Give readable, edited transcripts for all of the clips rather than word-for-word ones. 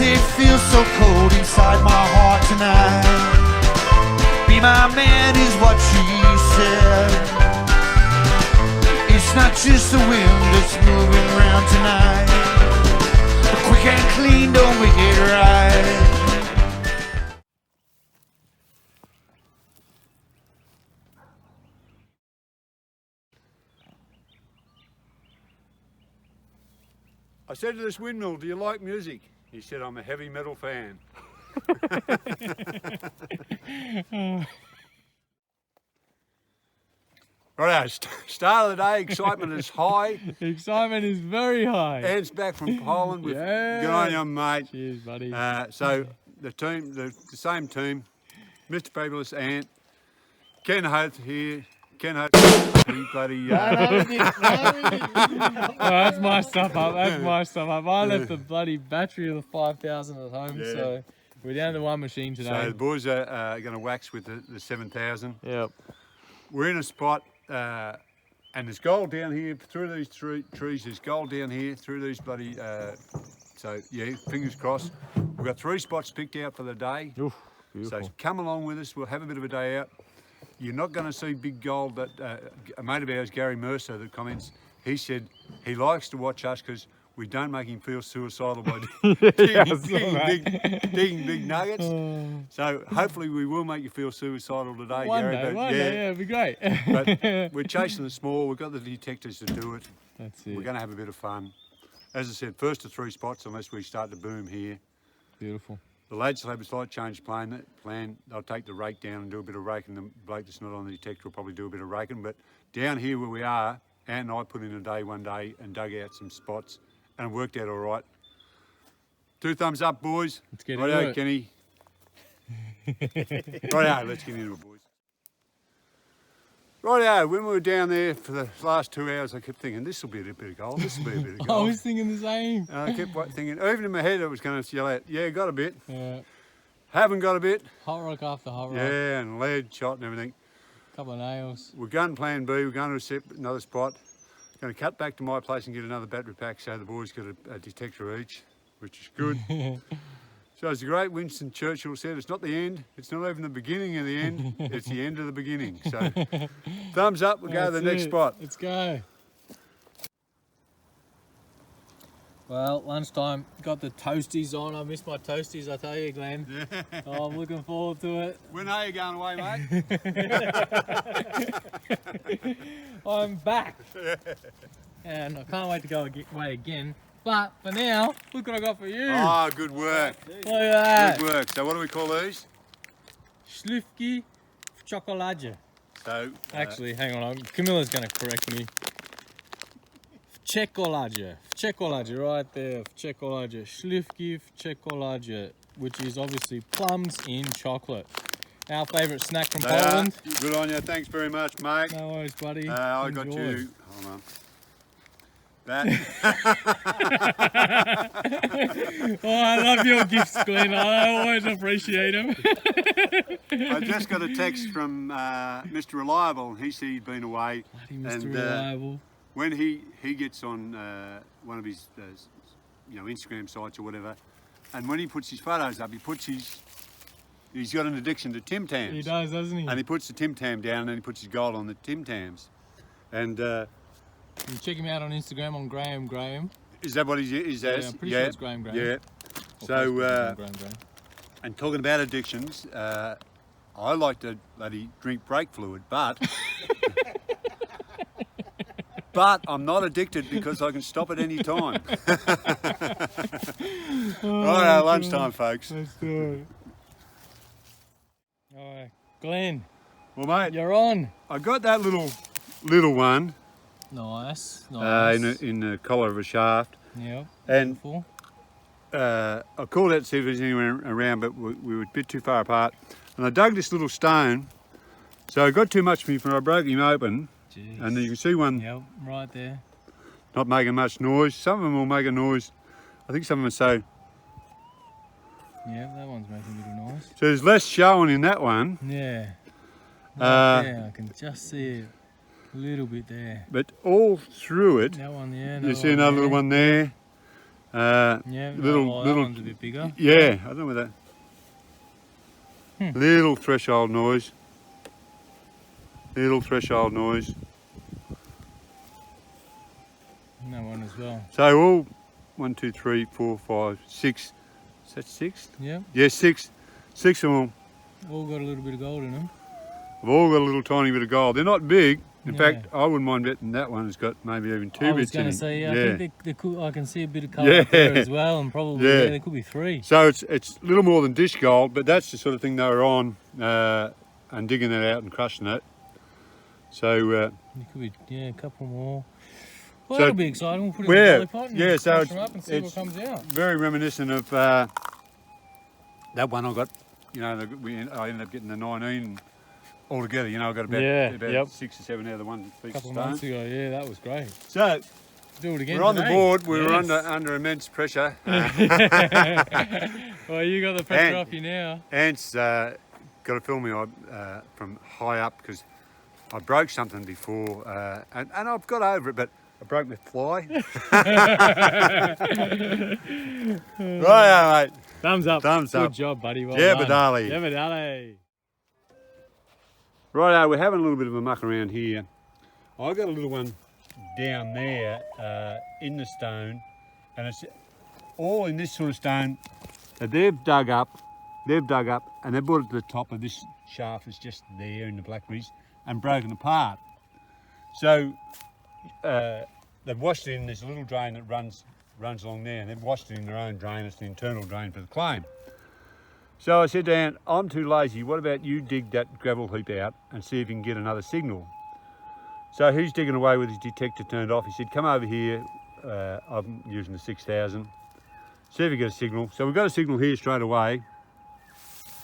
it feels so cold inside my heart tonight. Be my man is what she said. It's not just the wind that's moving around tonight, but quick and clean don't make it right. I said to this windmill, do you like music? He said, I'm a heavy metal fan. Righto, start of the day, excitement is high. Excitement is very high. Ed's back from Poland with good on you, mate. Cheers, buddy. So the team, the same team, Mr. Fabulous Ant, Ken Hoth here. Ken Hoth, he bloody. That's my stuff up. That's my stuff up. I left the bloody battery of the 5000 at home, so we're down to one machine today. So the boys are going to wax with the 7000. Yep. We're in a spot, and there's gold down here through these trees. There's gold down here through these bloody. So yeah, fingers crossed. We've got 3 spots picked out for the day. Oof, so come along with us. We'll have a bit of a day out. You're not going to see big gold. That a mate of ours, Gary Mercer, that comments. He said he likes to watch us because we don't make him feel suicidal by digging big nuggets. So hopefully we will make you feel suicidal today, One Gary. day, yeah, it'd be great. But we're chasing the small. We've got the detectors to do it. That's it. We're going to have a bit of fun. As I said, first to 3 spots unless we start to boom here. Beautiful. The lads will have a slight change plan. They'll take the rake down and do a bit of raking. The bloke that's not on the detector will probably do a bit of raking. But down here where we are, Ant and I put in a day one day and dug out some spots and it worked out all right. 2 thumbs up, boys. Let's get into Righto, it. Kenny. Righto, let's get into it, boys. Righto, when we were down there for the last 2 hours, I kept thinking, this will be a bit of gold, this will be a bit of I gold. was thinking the same. And I kept thinking, even in my head, I was going to yell out, yeah, got a bit. Yeah. Haven't got a bit. Hot rock after hot rock. Yeah, and lead shot and everything. Couple of nails. We're going plan B, we're going to another spot. Going to cut back to my place and get another battery pack so the boys get a detector each, which is good. So as the great Winston Churchill said, it's not the end, it's not even the beginning of the end, it's the end of the beginning. So thumbs up, we'll go to the next spot. Let's go. Well, lunchtime, got the toasties on. I missed my toasties, I tell you, Glenn. Yeah. Oh, I'm looking forward to it. When are you going away, mate? I'm back. And I can't wait to go away again. But for now, look what I got for you. Oh, good work. Look at that. Good work. So what do we call these? Schlifki v čokoládě. So Actually, hang on, Camilla's going to correct me. V čokoládě, right there. V čokoládě. Schlifki v čokoládě, which is obviously plums in chocolate. Our favourite snack from Poland. Good on you. Thanks very much, mate. No worries, buddy. I Enjoy. got you. Hold on. That. Oh, I love your gifts, Glenn. I always appreciate them. I just got a text from Mr. Reliable. He said he'd been away. Bloody Mr. Reliable. When he gets on one of his Instagram sites or whatever, and when he puts his photos up, he's got an addiction to Tim Tams. He does, doesn't he? And he puts the Tim Tam down and then he puts his gold on the Tim Tams. And you check him out on Instagram on Graham. is that what he is? Yeah, I'm pretty sure it's Graham. Yeah. Or So, Graham. and talking about addictions, I like to bloody drink brake fluid, but I'm not addicted because I can stop at any time. Right, lunchtime, folks. Let's do it. All right, Glenn. Well, mate, You're on. I got that little one Nice. in the collar of a shaft. Yeah. And beautiful. I called out to see if there's anywhere around, but we were a bit too far apart. And I dug this little stone, so it got too much for me, I broke him open. Jeez. And you can see one right there. not making much noise. Some of them will make a noise. I think some of them say. Yeah, that one's making a little noise. So there's less showing in that one. Yeah. Right there, I can just see it a little bit there. But all through it, That one, yeah. you see another little one there. Yeah, little that one's a bit bigger. Yeah, I don't know whether little threshold noise. Little threshold noise. And that one as well. So all 1, 2, 3, 4, 5, 6. Is that 6? Yeah. Yeah, 6. 6 of them. All got a little bit of gold in them. They've all got a little tiny bit of gold. They're not big. In Yeah. fact, I wouldn't mind betting that one has got maybe even 2 I was bits in going it. to say, I think they could, I can see a bit of colour Yeah. up there as well, and probably Yeah. there could be 3. So it's a little more than dish gold, but that's the sort of thing they were on and digging it out and crushing it. So It could be, a couple more. Well, So- that'll be exciting. We'll put it in the jelly pot and yeah, so crush them up and see what it's comes out. very reminiscent of that one I got. You know, I ended up getting the 19 altogether. You know, I got about, Yeah, 6 or 7 out of the one piece A couple of of months stone. ago, yeah, that was great. So Do it again. we're on the today. board. We were Yes. under immense pressure. Well, you got the pressure And- off you now. Ant's got to film me from high up because I broke something before and I've got over it, but I broke my fly. Right, mate. Thumbs up. Thumbs Good up. job, buddy. Well Yeah, done. Badali. Yeah, Badali. Righto, we're having a little bit of a muck around here. I got a little one down there in the stone, and it's all in this sort of stone that they've dug up, and they've brought it to the top of this shaft that's just there in the blackberries and broken apart. So they've washed it in this little drain that runs along there, and they've washed it in their own drain. It's the internal drain for the claim. So I said to Ant, I'm too lazy, what about you dig that gravel heap out and see if you can get another signal. So he's digging away with his detector turned off. He said, come over here, I'm using the 6000, see if you get a signal. So we've got a signal here straight away,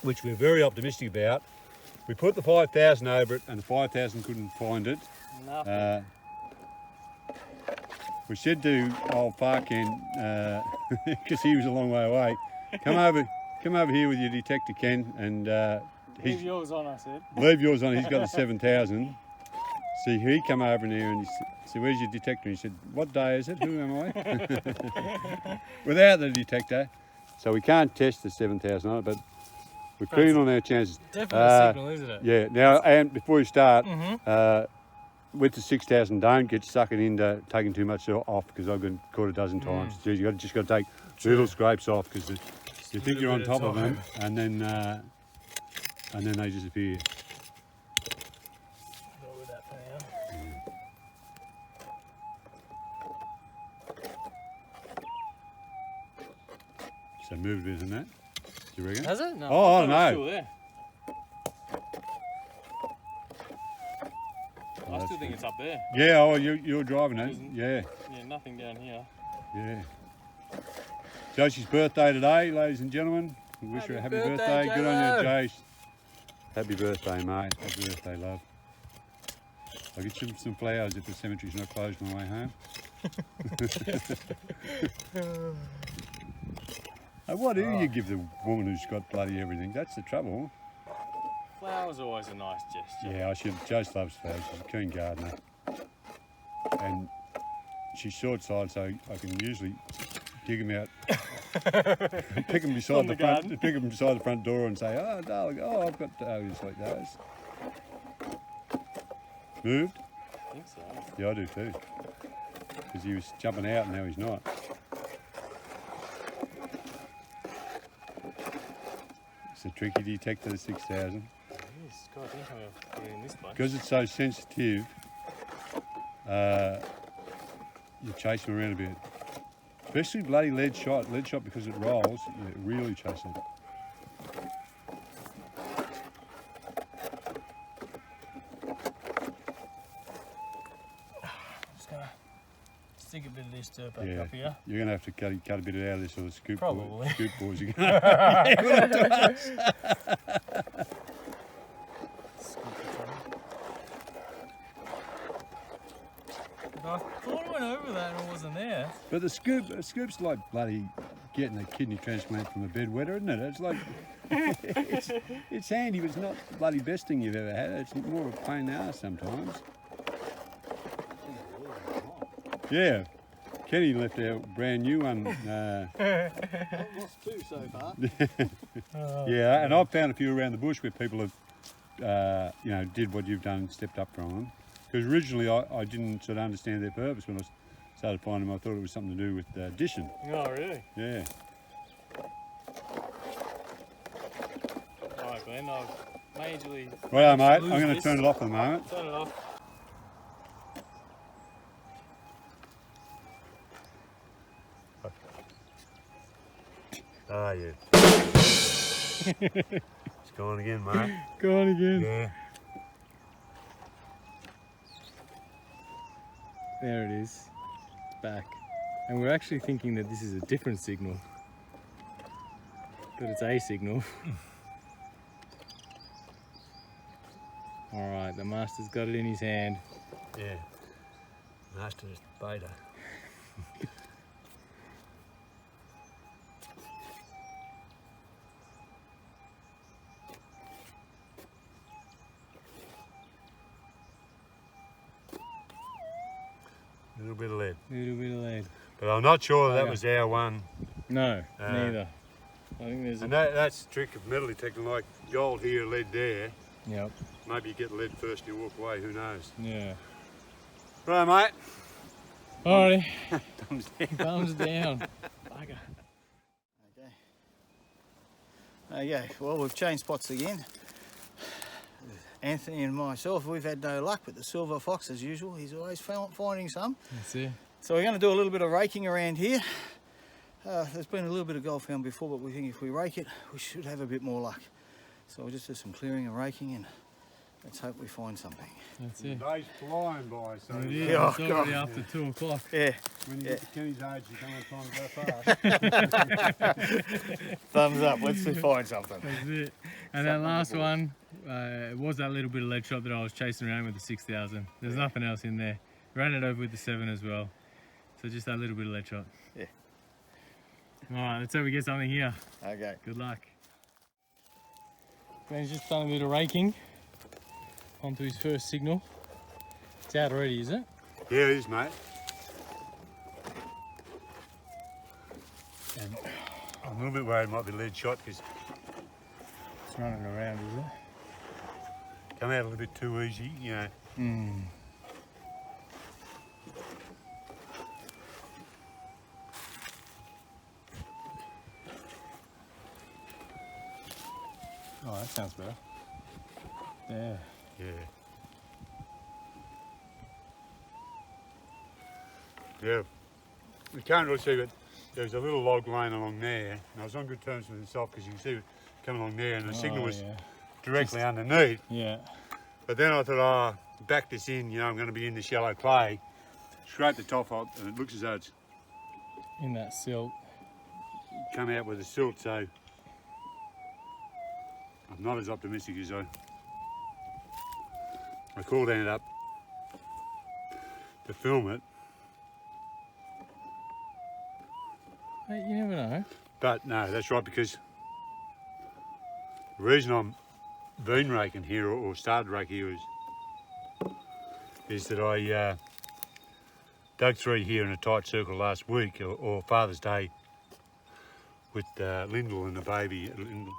which we're very optimistic about. We put the 5000 over it and the 5000 couldn't find it. Nothing. We said to old Farken, because he was a long way away, come over here with your detector, Ken, and Leave yours on, I said. leave yours on. He's got a 7000. So he come over in here and he said, where's your detector? And he said, what day is it? Who am I? Without the detector. So we can't test the 7000 on it, but we're keen on our chances. Definitely a signal, isn't it? Yeah. Now, and before you start, Mm-hmm. with the 6000, don't get suckered into taking too much off, because I've been caught a dozen times. So you just got to take little scrapes off, because you think you're on top of them, and then they disappear. Go with that for now. So move a bit in that. Do you reckon? Has it? No. Oh, I thought don't it was know. Still there. I that's still think it's up there. Yeah. Oh, you're driving it. Isn't- Yeah. Yeah, nothing down here. Yeah. Josie's birthday today, ladies and gentlemen. We wish her a happy Happy birthday. birthday, Good on you, J-Lo. Jace. Happy birthday, mate. Happy birthday, love. I'll get you some flowers if the cemetery's not closed on the way home. Hey, what do you give the woman who's got bloody everything? That's the trouble. Flowers are always a nice gesture. Yeah, I should. Joyce loves flowers. She's a keen gardener. And she's short-sighted, so I can usually dig them out, pick them beside the garden. pick them beside the front door and say, oh, darling, oh, I've got dahlias like those. Moved? I think so. Yeah, I do too. Because he was jumping out and now he's not. It's a tricky detector, the 6000. Yes, God, I think I'm going to put it in this place. Because it's so sensitive, you chase them around a bit. Especially bloody lead shot. Lead shot, because it rolls, you really chase it. Just going to stick a bit of this dirt back Yeah, up here. you're going to have to cut a bit out of this, or the scoop Probably. scoop boys are going to. I thought I went over that and it wasn't there. But the scoop's like bloody getting a kidney transplant from a bedwetter, isn't it? It's like, it's handy, but it's not the bloody best thing you've ever had. It's more of a pain in the ass sometimes. Yeah, Kenny left our brand new one. I've lost 2 so far. Yeah, and I've found a few around the bush where people have, you know, did what you've done and stepped up from them. Because originally I didn't sort of understand their purpose when I started finding them. I thought it was something to do with dishing. Oh, really? Yeah. Alright, Glenn, I've majorly... Right, mate, I'm lose going to this. turn it off for the moment. Turn it off. Oh, yeah. It's gone again, mate. Go on again. Yeah. There it is. It's back. And we're actually thinking that this is a different signal. That it's a signal. Alright, the master's got it in his hand. Yeah. Master's beta. A little bit of lead. Little bit of lead. But I'm not sure that Okay. was our one. No, neither. I think there's And that's the trick of metal detecting, like gold here, lead there. Yep. Maybe you get lead first and you walk away, who knows. Yeah. Right, mate. Alrighty. Thumbs down. Thumbs down. Bugger. Okay, well, we've changed spots again. Anthony and myself, we've had no luck, but the silver fox, as usual, he's always finding some. That's it. So we're going to do a little bit of raking around here. There's been a little bit of gold found before, but we think if we rake it, we should have a bit more luck. So we'll just do some clearing and raking, and let's hope we find something. That's it. Day's flying by, so It is. Yeah, It's already God. after 2 o'clock. Yeah, when you get to Kenny's age, you don't have time to go fast. thumbs up, let's find something. That's it. And that last one was that little bit of lead shot that I was chasing around with the 6000. There's nothing else in there. Ran it over with the 7 as well. So just that little bit of lead shot. Yeah. Alright, let's hope we get something here. Okay. Good luck. Glenn's just done a bit of raking onto his first signal. It's out already, is it? Yeah, it is, mate. And I'm a little bit worried it might be lead shot because It's running around, is it? come out a little bit too easy, you know. Oh, that sounds better. Yeah. Yeah. Yeah. We can't really see, but there's a little log laying along there. And I was on good terms with himself because you can see it coming along there and the signal was yeah. directly underneath. Yeah. But then I thought, oh, back this in, you know, I'm going to be in this yellow clay. Scrape the top off and it looks as though it's In that silt. come out with a silt, so I'm not as optimistic as I called it up to film it. Hey, you never know. But no, that's right, because the reason I'm been raking here or started raking here is that I dug 3 here in a tight circle last week or Father's Day with Lyndall and the baby. Lyndall,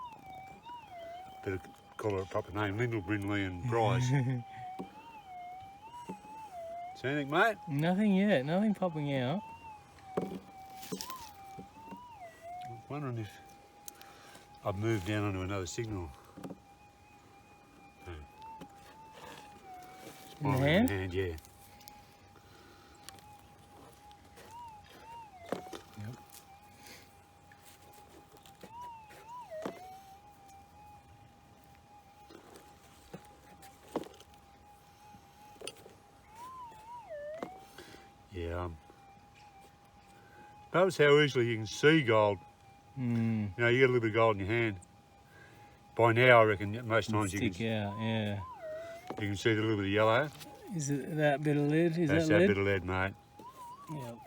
better call her a proper name, Lyndall, Brindley and Bryce. See anything, mate? Nothing yet. Nothing popping out. I'm wondering if I've moved down onto another signal. In the hand? Yeah. Yep. Yeah. Notice how easily you can see gold. Mm. You know, you get a little bit of gold in your hand. By now, I reckon most times you Stick can out, yeah. see the little bit of yellow. Is it that bit of lead? Is That's that that lead? bit of lead, mate. Yep.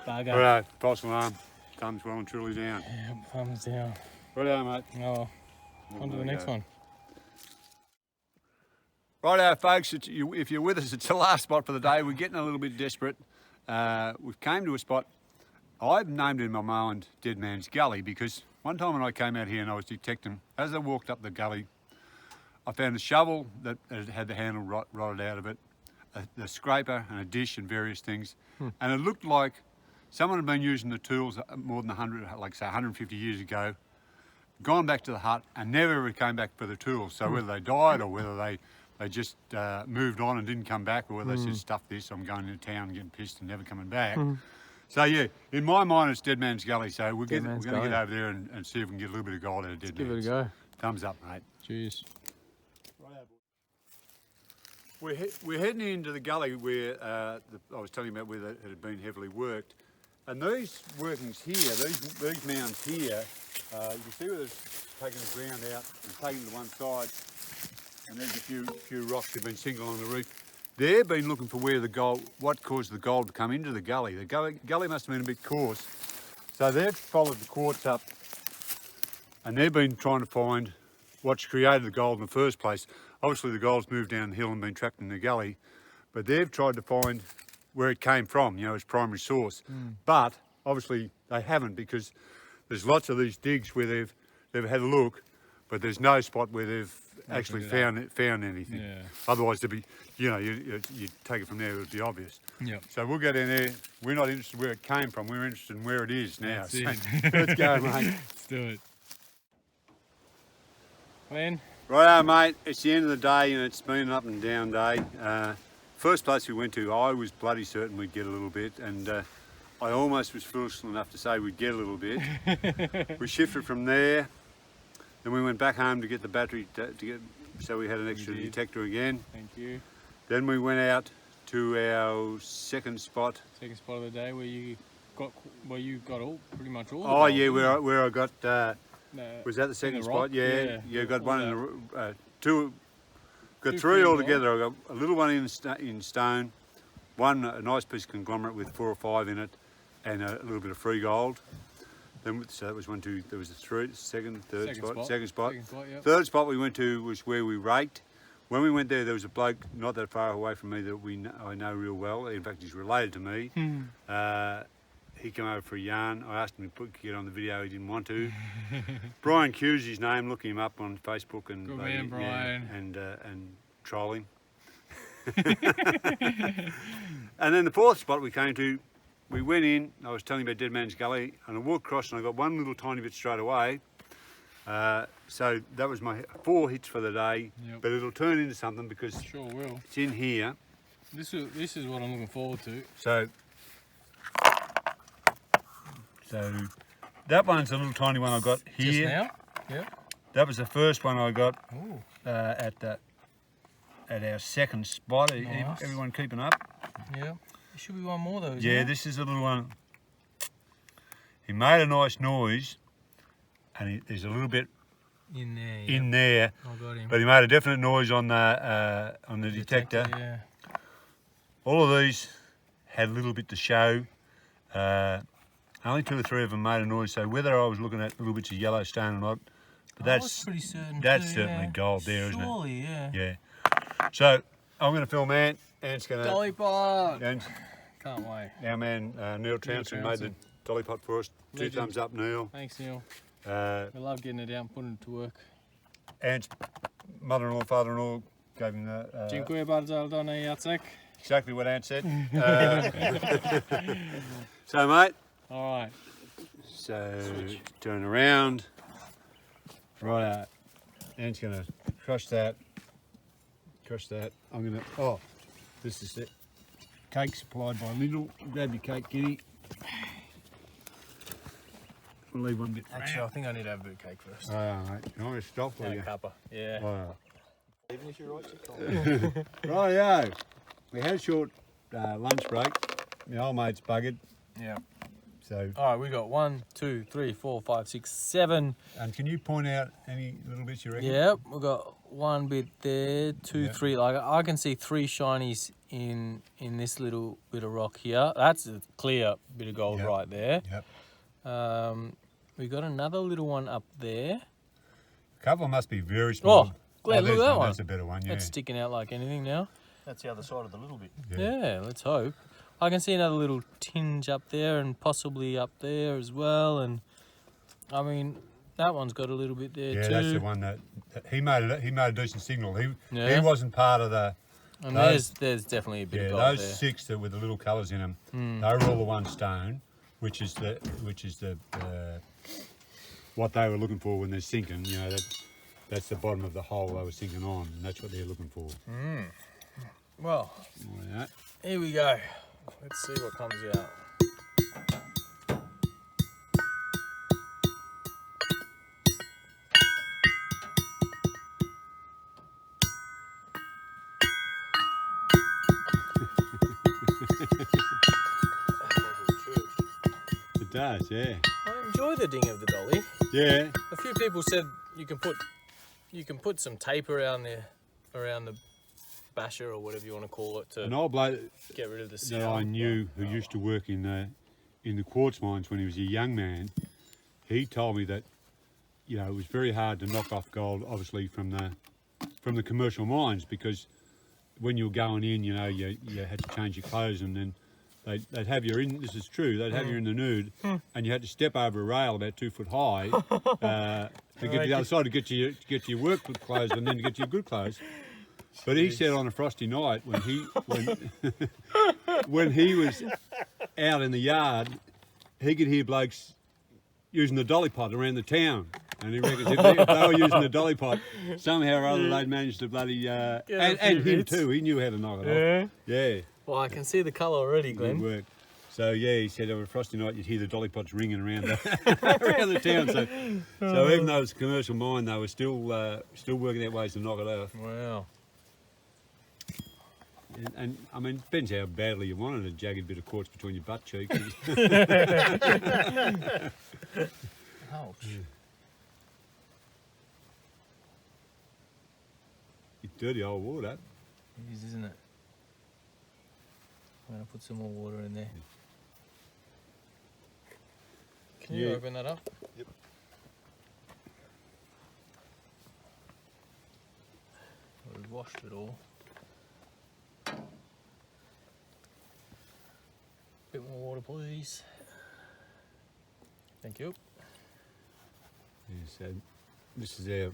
Bugger. All right, false alarm. Thumbs well and truly down. Yep, thumbs down. Righto, mate. Oh, on to the next one. Righto, folks. If you're with us, it's the last spot for the day. We're getting a little bit desperate. we've came to a spot. I've named it in my mind Dead Man's Gully because one time when I came out here and I was detecting, as I walked up the gully, I found a shovel that had the handle rotted out of it, the scraper and a dish and various things. And it looked like someone had been using the tools more than 100, like say 150 years ago, gone back to the hut and never ever came back for the tools. So whether they died or whether they just moved on and didn't come back, or whether they said, stuff this, I'm going into town and getting pissed and never coming back. So yeah, in my mind it's Dead Man's Gully, so we're going to get over there and see if we can get a little bit of gold out of Dead Man's. Give it a go. Thumbs up, mate. Cheers. We're heading into the gully where I was telling you about where it had been heavily worked. And these workings here, these mounds here, you can see where they've taken the ground out and taken it to one side. And there's a few rocks that have been singled along the reef. They've been looking for where the gold, what caused the gold to come into the gully. The gully must have been a bit coarse. So they've followed the quartz up and they've been trying to find what's created the gold in the first place. Obviously the gold's moved downhill and been trapped in the gully, but they've tried to find where it came from, you know, its primary source. But obviously they haven't, because there's lots of these digs where they've had a look, but there's no spot where they've actually found anything. Yeah. Otherwise there'd be, you know, you take it from there, it would be obvious. Yep. So we'll go down there. We're not interested where it came from, we're interested in where it is now. That's it. So let's go, mate. Let's do it. Man. Righto, mate, it's the end of the day and it's been an up and down day. First place we went to, I was bloody certain we'd get a little bit, and I almost was foolish enough to say we'd get a little bit. We shifted from there, then we went back home to get the battery, so we had an extra detector again. Thank you. Then we went out to our second spot. Second spot of the day where you got all, pretty much all. Oh yeah, where I got, was that the second rock? spot? Yeah, got one in the, two. Got Two three free altogether. I got a little one in stone, one a nice piece of conglomerate with 4 or 5 in it, and a little bit of free gold. Then so that was 1, 2. There was a third spot. Second spot. Yep. Third spot we went to was where we raked. When we went there was a bloke not that far away from me that I know real well. In fact, he's related to me. He came over for a yarn. I asked him to get on the video. He didn't want to. Brian Q's his name. Look him up on Facebook and Good man, Brian. And troll him. And then the fourth spot we came to, we went in. I was telling you about Dead Man's Gully, and I walked across and I got one little tiny bit straight away. So that was my 4 hits for the day. Yep. But it'll turn into something because Sure will. it's in here. This is what I'm looking forward to. So that one's a little tiny one I got here. Just now? Yep. That was the first one I got Ooh. at our second spot. Nice. Everyone keeping up? Yeah. There should be one more though. Isn't Yeah, there? this is a little one. He made a nice noise, and there's a little bit in there. Yep. in there, I got him. but he made a definite noise on the detector. Yeah. All of these had a little bit to show. Only 2 or 3 of them made a noise, so whether I was looking at little bits of yellow stone or not, but I was pretty certain. that's too, certainly yeah. gold there, isn't it? Surely, yeah. Yeah. So I'm going to film Ant. Ant's going to. Dolly pot. And Can't wait. our man Neil Trouncin made the dolly pot for us. 2 Legend. thumbs up, Neil. Thanks, Neil. Uh, I love getting it out and putting it to work. Ant's mother-in-law, father-in-law gave him the. Dziękuję bardzo, Donna Jacek. Exactly what Ant said. So, mate. All right. So turn around. Right out. Ant's going to crush that. Crush that. I'm going to. Oh, this is it. Cake supplied by Lidl. Grab your cake, Kitty. We'll leave one bit. Actually, I think I need to have a bit of cake first. Mate. You want me to stop? Or you? Cuppa. Yeah. Oh. Even if you're right, Rightio. We had a short lunch break. My old mate's buggered. Yeah. So, All right, we got 1, 2, 3, 4, 5, 6, 7. and can you point out any little bits you reckon? Yep, we got 1 bit there, 2, Yeah. 3. Like I can see 3 shinies in this little bit of rock here. That's a clear bit of gold Yep. right there. Yep. We got another little one up there. A couple must be very small. Oh, Glenn, look there's at that one. That's a better one, yeah. That's sticking out like anything now. That's the other side of the little bit. Yeah, let's hope. I can see another little tinge up there and possibly up there as well. And I mean, that one's got a little bit there too. Yeah, that's the one that he made a decent signal. He Yeah. wasn't part of the. And those, there's definitely a bit yeah, of gold those there. 6 that with the little colours in them, they were all the one stone, which is the what they were looking for when they're sinking. You know, that's the bottom of the hole they were sinking on, and that's what they're looking for. Well, All right. here we go. Let's see what comes out. It does, yeah. I enjoy the ding of the dolly. Yeah. A few people said you can put some tape around the basher or whatever you want to call it An to old bloke get rid of the that sound. I knew who used to work in the quartz mines when he was a young man, he told me that, you know, it was very hard to knock off gold, obviously from the commercial mines, because when you were going in, you know, you had to change your clothes, and then they'd have you in. This is true. They'd have you in the nude, and you had to step over a rail about 2 foot high to get to the other side to get to your work clothes, and then to get to your good clothes. But he said on a frosty night when when he was out in the yard, he could hear blokes using the dolly pot around the town. And he reckons if they were using the dolly pot, somehow or other they'd managed to bloody... and him bits. too, he knew how to knock it off. Yeah. Well, I can see the colour already, Good Glenn. work. So yeah, he said on a frosty night you'd hear the dolly pots ringing around around the town. So even though it's a commercial mine, they were still working out ways to knock it off. Wow. And I mean, depends how badly you wanted a jagged bit of quartz between your butt cheeks. Ouch. It's dirty old water. It is, isn't it? I'm going to put some more water in there. Can you Yeah. open that up? Yep. We've washed it all. Bit more water, please. Thank you. Yeah, so this is our,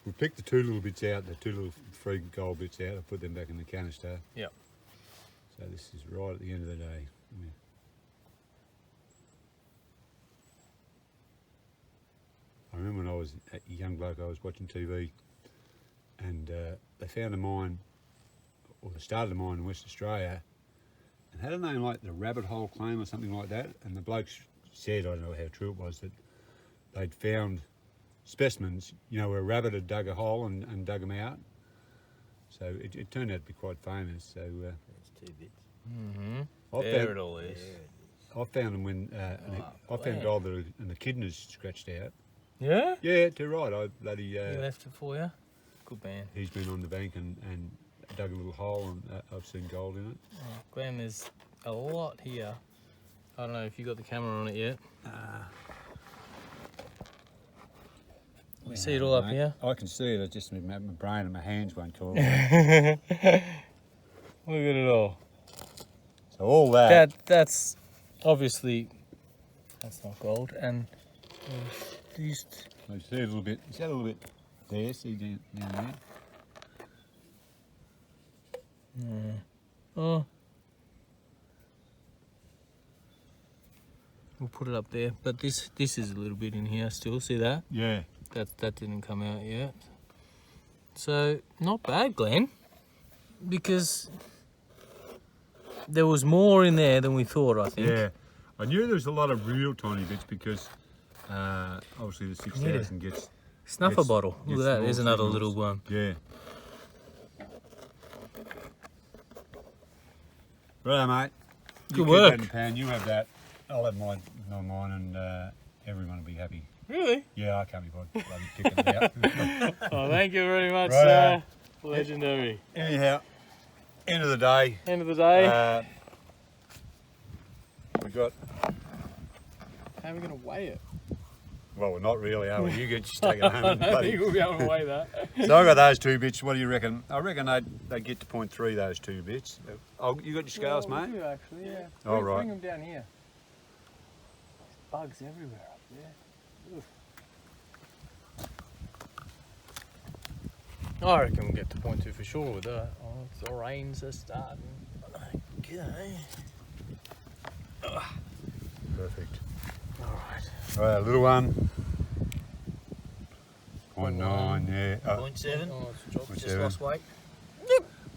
we picked the 2 little bits out, the 2 little free gold bits out. I put them back in the canister. Yep. So this is right at the end of the day. Yeah. I remember when I was a young bloke, I was watching TV, and they found a mine, or they started a mine in West Australia, and had a name like the Rabbit Hole Claim or something like that. And the blokes said, I don't know how true it was, that they'd found specimens, you know, where a rabbit had dug a hole and dug them out. So it turned out to be quite famous. So That's 2 bits. Mm-hmm. I There found, it all is. I found them when I found wow. gold that and the kidneys scratched out. Yeah? Yeah, too right. I bloody He left it for you? Good man. he's been on the bank and dug a little hole, and I've seen gold in it. Oh, Glenn, there's a lot here. I don't know if you got the camera on it yet. You see it all up here? I can see it. It's just my brain and my hands won't cooperate. Look at it all. So all that. That's obviously, that's not gold. And these, You see a little bit. You see a little bit there. See down there. oh. We'll put it up there. But this is a little bit in here still. See that? Yeah. That didn't come out yet. So not bad, Glenn, because there was more in there than we thought, I think. Yeah. I knew there was a lot of real tiny bits because obviously the 6,000 gets. Snuffer Gets- bottle. Look gets at that. small There's another signals. little one. Yeah. Right, mate. Good You keep work. that in the pan. You have that. I'll have mine, and everyone will be happy. Really? Yeah, I can't be bothered bloody picking it out. Oh, thank you very much, Right. sir. Legendary. Anyhow, end of the day. End of the day. We got. How are we going to weigh it? Well, we're not really, are we? You get just take it home. I And don't bloody... think we'll be able to weigh that. So I've got those 2 bits. What do you reckon? I reckon they get to 0.3, those 2 bits. Oh, you got your scales, Well, mate? we do actually, yeah. All right. Bring them down here. There's bugs everywhere up there. Oof. I reckon we'll get to 0.2 for sure with that. Oh, the rains are starting. Okay. Perfect. Alright. All right, a little one. 0.9, yeah. 0.7. Oh, it's dropped. Just 0.7. lost weight.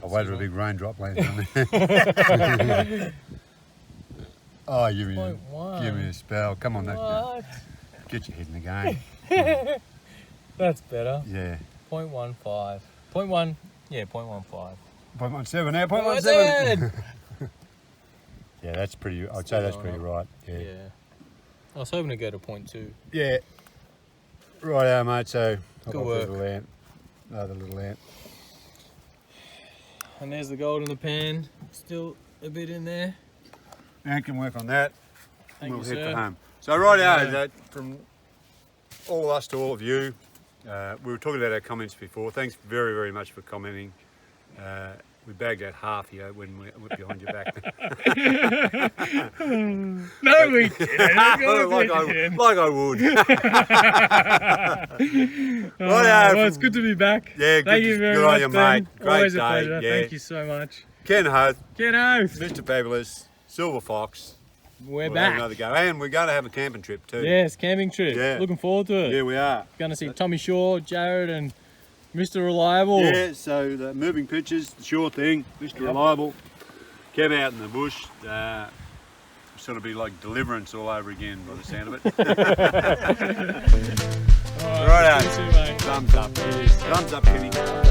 I waited for a big raindrop landing on there. Oh, give me 0.1. a spell. Come on, What? get your head in the game. That's better. Yeah. 0.15. 0.1. Yeah, 0.15. 0.17 now, 0.17. Dead. Yeah, that's pretty, I'd say that's pretty right. Yeah. Yeah. I was hoping to go to 0.2. Yeah. Right, mate, so I've Good got work. the little ant. Another little ant. And there's the gold in the pan. Still a bit in there. Ant can work on that. Thank We'll you, head sir. for home. So right Yeah. that from all of us to all of you, we were talking about our comments before. Thanks very, very much for commenting. We bagged out half here when we went behind your back. No, we didn't. like I would. Well, it's good to be back. Yeah, Thank good you to- very good on much, you, Ben. mate. Great Always a day, pleasure. yeah. Thank you so much. Ken Hoth, Get out. Mr. Fabulous, Silver Fox. We're We'll have back. another go. And we're going to have a camping trip too. Yes, camping trip. Yeah. Looking forward to it. Yeah, we are. Going to see Tommy Shaw, Jared, and Mr. Reliable. Yeah, so the moving pictures, the sure thing, Mr. Reliable, came out in the bush. Sort of be like Deliverance all over again by the sound of it. All Right, see you soon, mate. thumbs up. Cheers. Thumbs up, Kenny. Thumbs